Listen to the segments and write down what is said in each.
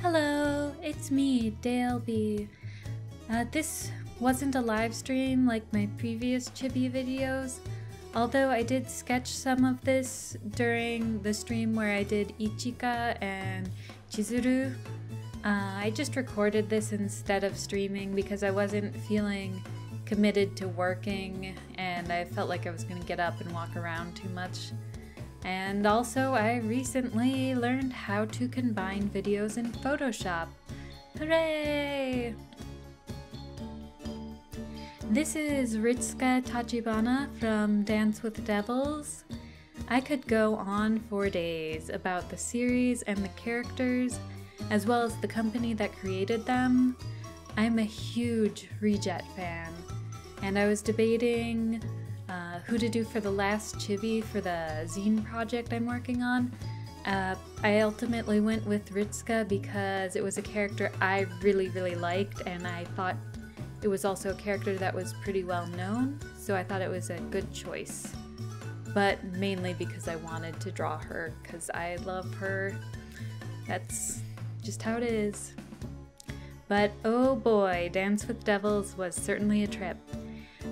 Hello, it's me, Dale B. This wasn't a live stream like my previous Chibi videos, although I did sketch some of this during the stream where I did Ichika and Chizuru. I just recorded this instead of streaming because I wasn't feeling committed to working and I felt like I was going to get up and walk around too much. And also, I recently learned how to combine videos in Photoshop. Hooray! This is Ritsuka Tachibana from Dance with Devils. I could go on for days about the series and the characters, as well as the company that created them. I'm a huge Rejet fan, and I was debating who to do for the last Chibi for the zine project I'm working on. I ultimately went with Ritsuka because it was a character I really liked, and I thought it was also a character that was pretty well known, so I thought it was a good choice. But mainly because I wanted to draw her, because I love her. That's just how it is. But oh boy, Dance with Devils was certainly a trip.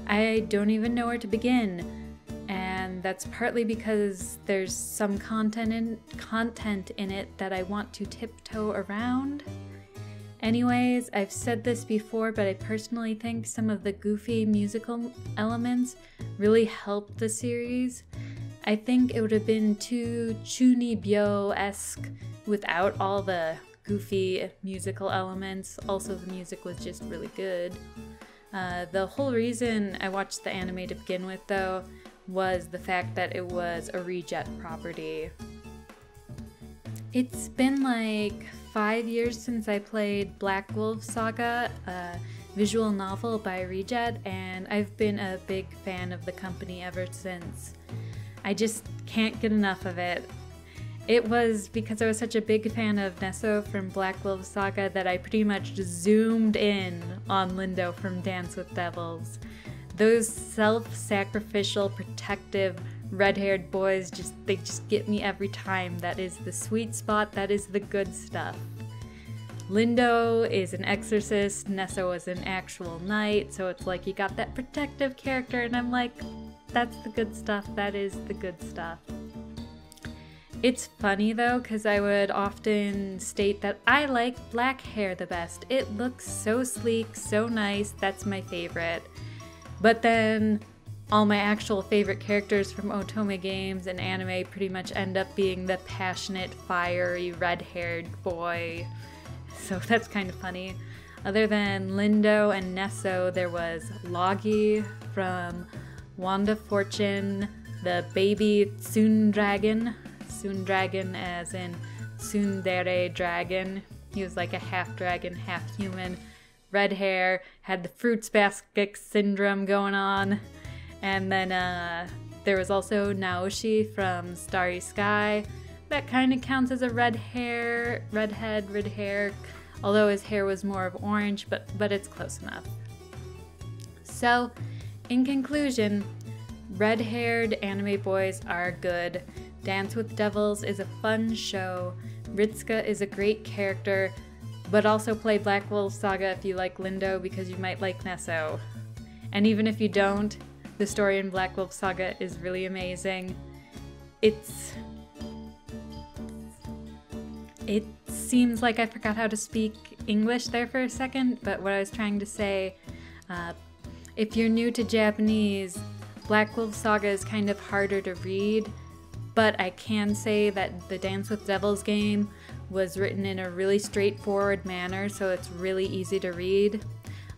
I don't even know where to begin, and that's partly because there's some content in it that I want to tiptoe around. Anyways, I've said this before, but I personally think some of the goofy musical elements really helped the series. I think it would have been too Chunibyo-esque without all the goofy musical elements. Also, the music was just really good. The whole reason I watched the anime to begin with, though, was the fact that it was a Rejet property. It's been like 5 years since I played Black Wolf Saga, a visual novel by Rejet, and I've been a big fan of the company ever since. I just can't get enough of it. It was because I was such a big fan of Nesso from Black Wolf Saga that I pretty much zoomed in on Lindo from Dance with Devils. Those self-sacrificial, protective, red-haired boys, they just get me every time. That is the sweet spot, that is the good stuff. Lindo is an exorcist, Nesso is an actual knight, so it's like you got that protective character, and I'm like, that's the good stuff, that is the good stuff. It's funny though, because I would often state that I like black hair the best. It looks so sleek, so nice, that's my favorite. But then all my actual favorite characters from Otome games and anime pretty much end up being the passionate, fiery, red-haired boy. So that's kind of funny. Other than Lindo and Nesso, there was Logi from Wanda Fortune, the baby Tsun Dragon as in tsundere dragon. He was like a half dragon, half human, red hair, had the fruits basket syndrome going on. And then there was also Naoshi from Starry Sky. That kind of counts as a red hair, although his hair was more of orange, but it's close enough. So, in conclusion, red-haired anime boys are good. Dance with Devils is a fun show, Ritsuka is a great character, but also play Black Wolf Saga if you like Lindo because you might like Nesso. And even if you don't, the story in Black Wolf Saga is really amazing. It seems like I forgot how to speak English there for a second, but what I was trying to say, if you're new to Japanese, Black Wolf Saga is kind of harder to read, but I can say that the Dance with Devils game was written in a really straightforward manner, so it's really easy to read.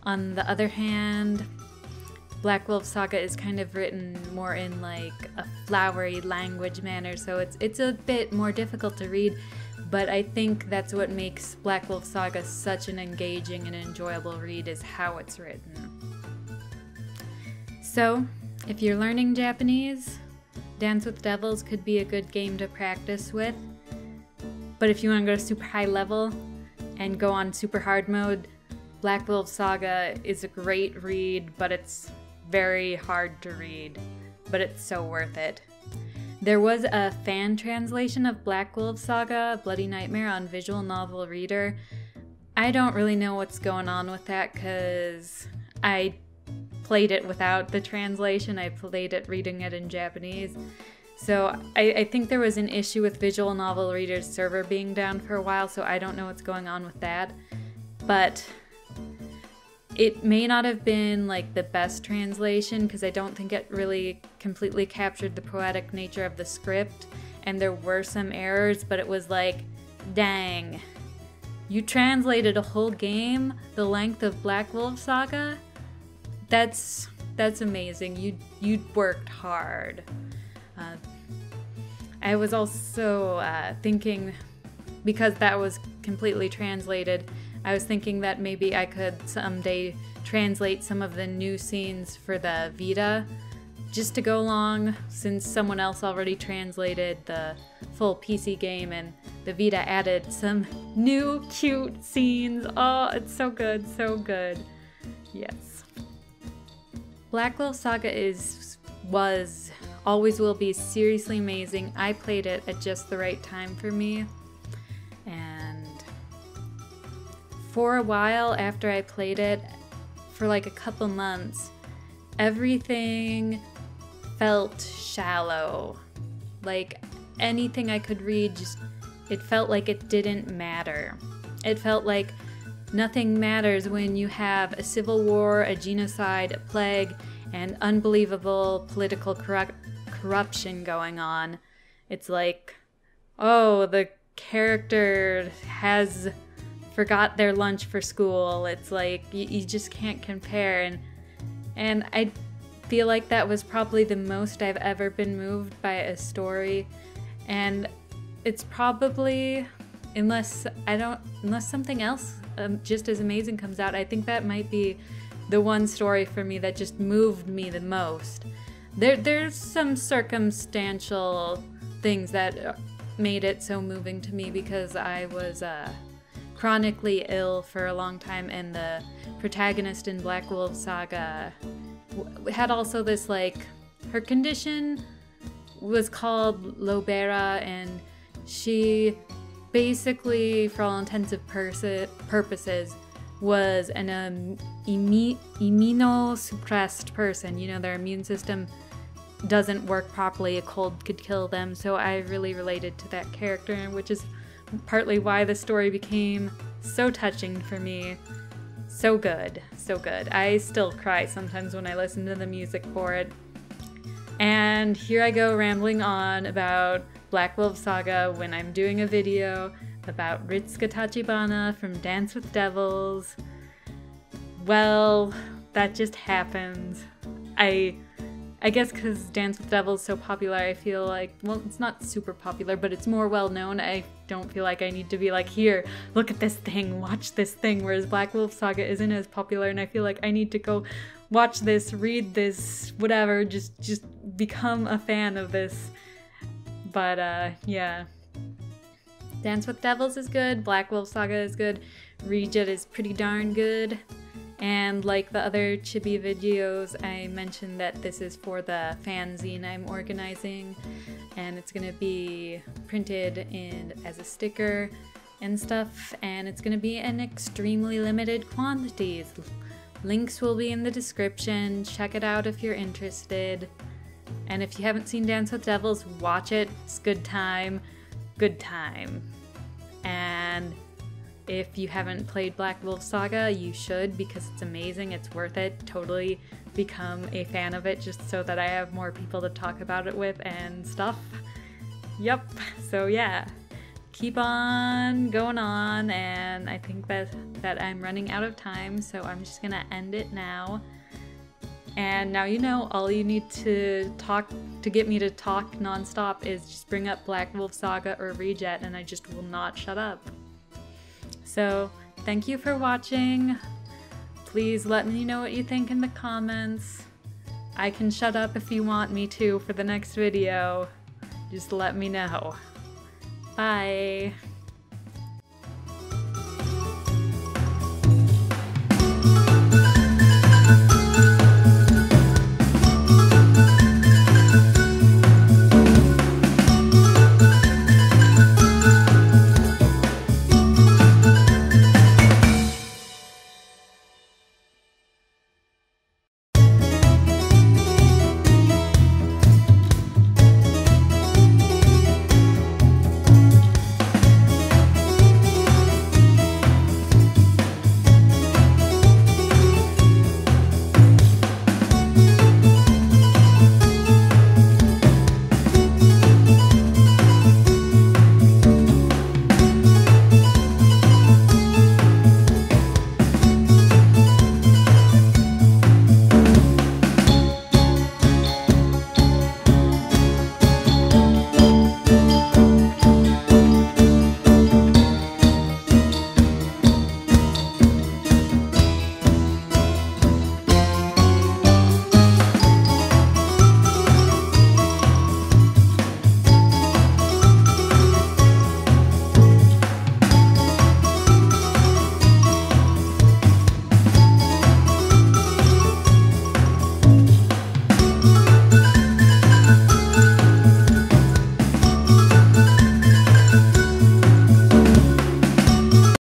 On the other hand, Black Wolf Saga is kind of written more in like a flowery language manner, so it's a bit more difficult to read, but I think that's what makes Black Wolf Saga such an engaging and enjoyable read, is how it's written. So, if you're learning Japanese, Dance with Devils could be a good game to practice with. But if you want to go to super high level and go on super hard mode, Black Wolf Saga is a great read, but it's very hard to read. But it's so worth it. There was a fan translation of Black Wolf Saga, Bloody Nightmare on Visual Novel Reader. I don't really know what's going on with that because I played it without the translation. I played it reading it in Japanese. So I think there was an issue with Visual Novel Reader's server being down for a while, so I don't know what's going on with that. But it may not have been like the best translation because I don't think it really completely captured the poetic nature of the script, and there were some errors, but it was like, dang, you translated a whole game the length of Black Wolf Saga? That's amazing. You worked hard. I was also thinking, because that was completely translated, I was thinking that maybe I could someday translate some of the new scenes for the Vita just to go along, since someone else already translated the full PC game and the Vita added some new cute scenes. Oh, it's so good, so good. Yes. Black Wolf Saga was, always will be seriously amazing. I played it at just the right time for me. And for a while after I played it, for like a couple months, everything felt shallow. Like anything I could read, just it felt like it didn't matter. It felt like nothing matters when you have a civil war, a genocide, a plague, and unbelievable political corruption going on. It's like, oh, the character has forgot their lunch for school. It's like you just can't compare, and I feel like that was probably the most I've ever been moved by a story. And it's probably, unless something else just as amazing comes out, I think that might be the one story for me that just moved me the most. There's some circumstantial things that made it so moving to me because I was chronically ill for a long time, and the protagonist in Black Wolf Saga had also this, like, her condition was called Lobera, and she basically, for all intents and purposes, was an immunosuppressed person. You know, their immune system doesn't work properly, a cold could kill them, so I really related to that character, which is partly why the story became so touching for me. So good, so good. I still cry sometimes when I listen to the music for it. And here I go rambling on about Black Wolf Saga when I'm doing a video about Ritsuka Tachibana from Dance with Devils. Well, that just happens. I guess because Dance with Devils is so popular, I feel like, well, it's not super popular, but it's more well known. I don't feel like I need to be like, here, look at this thing, watch this thing, whereas Black Wolf Saga isn't as popular, and I feel like I need to go watch this, read this, whatever, just become a fan of this. But yeah. Dance with Devils is good, Black Wolf Saga is good, Rejet is pretty darn good. And like the other Chibi videos, I mentioned that this is for the fanzine I'm organizing, and it's going to be printed in as a sticker and stuff, and it's going to be in extremely limited quantities. Links will be in the description. Check it out if you're interested. And if you haven't seen Dance with Devils, watch it. It's good time. Good time. And if you haven't played Black Wolf Saga, you should, because it's amazing. It's worth it. Totally become a fan of it just so that I have more people to talk about it with and stuff. Yep. So yeah, keep on going on, and I think that I'm running out of time, so I'm just gonna end it now. And now you know, all you need to get me to talk nonstop is just bring up Black Wolf Saga or Rejet, and I just will not shut up. So, thank you for watching. Please let me know what you think in the comments. I can shut up if you want me to for the next video. Just let me know. Bye!